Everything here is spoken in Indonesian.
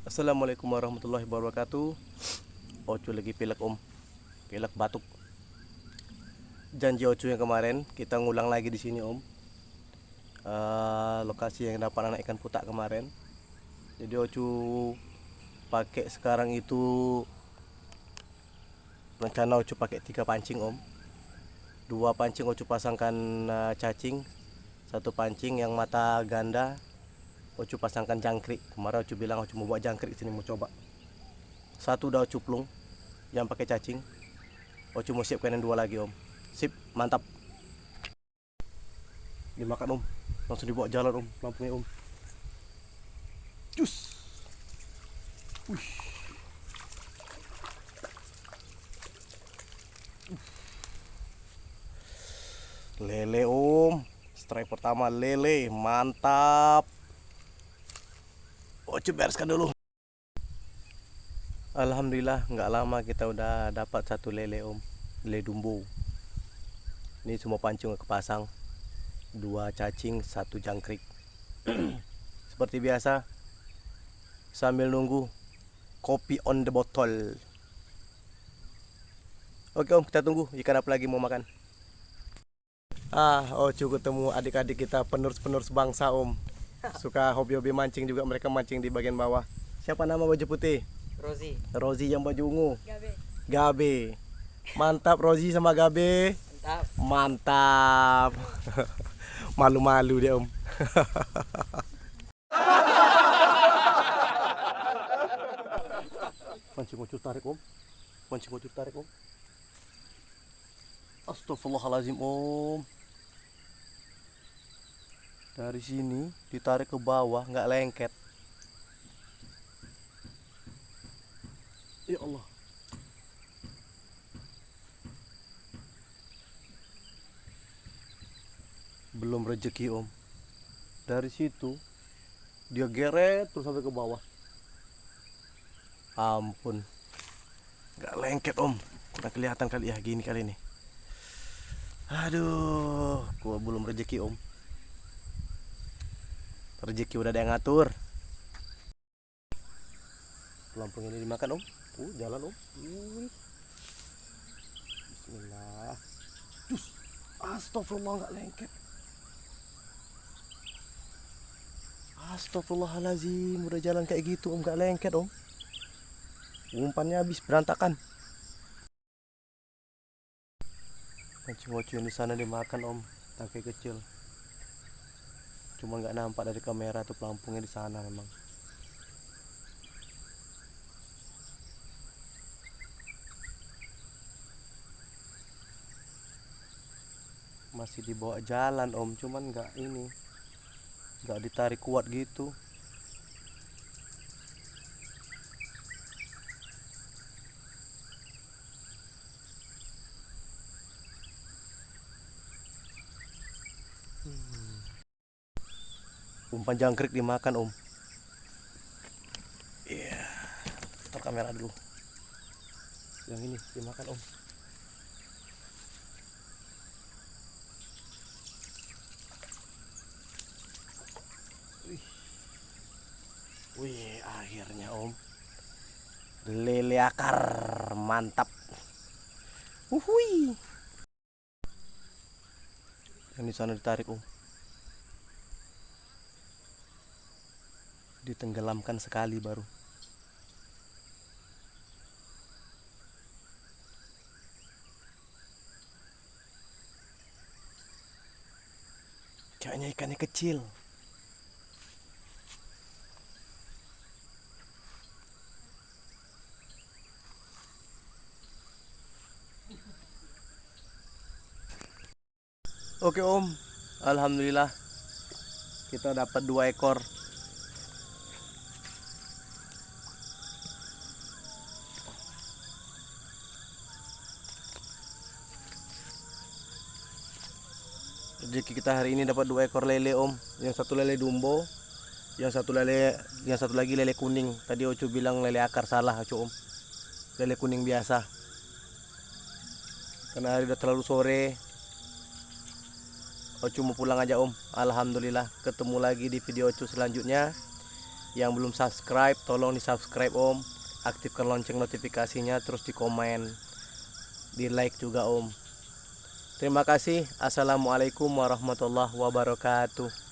Assalamualaikum warahmatullahi wabarakatuh. Ocu lagi pilek om, pilek batuk. Janji Ocu yang kemarin kita ngulang lagi di sini om. Lokasi yang dapat anak ikan putak kemarin. Jadi Ocu pakai sekarang itu rencana Ocu pakai 3 pancing om. 2 pancing Ocu pasangkan cacing, 1 pancing yang mata ganda Ocu pasangkan jangkrik. Kemarin Ocu bilang Ocu mau buat jangkrik sini mau coba. 1 udah Ocu plung yang pakai cacing. Ocu mau siapkan yang 2 lagi om. Sip, mantap. Dimakan om, langsung dibawa jalan om, lampungnya om. Cus. Wih. Lele om, strike pertama lele, mantap. Ocu bereskan dulu. Alhamdulillah nggak lama kita udah dapat 1 lele om, lele dumbo. Ini semua pancing kepasang, 2 cacing, 1 jangkrik. Seperti biasa, sambil nunggu kopi on the bottle. Oke om, kita tunggu ikan apa lagi mau makan. Ocu ketemu adik-adik kita penerus-penerus bangsa om. Suka hobi-hobi mancing juga, mereka mancing di bagian bawah. Siapa nama baju putih? Rozi. Rozi yang baju ungu. Gabe. Gabe. Mantap Rozi sama Gabe. Mantap. Mantap. Malu-malu dia om. Pancing Ocu tarik om. Pancing Ocu tarik om. Astagfirullahaladzim om. Dari sini ditarik ke bawah nggak lengket. Ya Allah. Belum rezeki om. Dari situ dia geret terus sampai ke bawah. Ampun. Nggak lengket om. Udah kelihatan kali ya gini kali ini. Aduh, gua belum rezeki om. Rezeki udah ada yang ngatur. Pelampung ini dimakan om. Jalan om. Bismillah. Cus. Astagfirullah nggak lengket. Astagfirullahaladzim, udah jalan kayak gitu om, nggak lengket om. Umpannya habis berantakan. Pancing Ocu yang di sana dimakan om, tangkai kecil. Cuma nggak nampak dari kamera tuh pelampungnya di sana memang. Masih dibawa jalan om, cuman nggak ini, nggak ditarik kuat gitu. Umpan jangkrik dimakan om. Iya, putar kamera dulu. Yang ini dimakan om. Wih, akhirnya om. Lele akar, mantap. Uhui. Yang di sana ditarik om. Ditenggelamkan sekali baru. Kayaknya ikannya kecil. Oke om, alhamdulillah kita dapat 2 ekor. Rezeki kita hari ini dapat 2 ekor lele om. Yang satu lele dumbo, yang satu lagi lele kuning. Tadi Ocu bilang lele akar, salah Ocu om. Lele kuning biasa. Karena hari udah terlalu sore, Ocu mau pulang aja om. Alhamdulillah ketemu lagi di video Ocu selanjutnya. Yang belum subscribe tolong di subscribe Om, aktifkan lonceng notifikasinya, terus di komen, di like juga Om. Terima kasih. Assalamualaikum warahmatullahi wabarakatuh.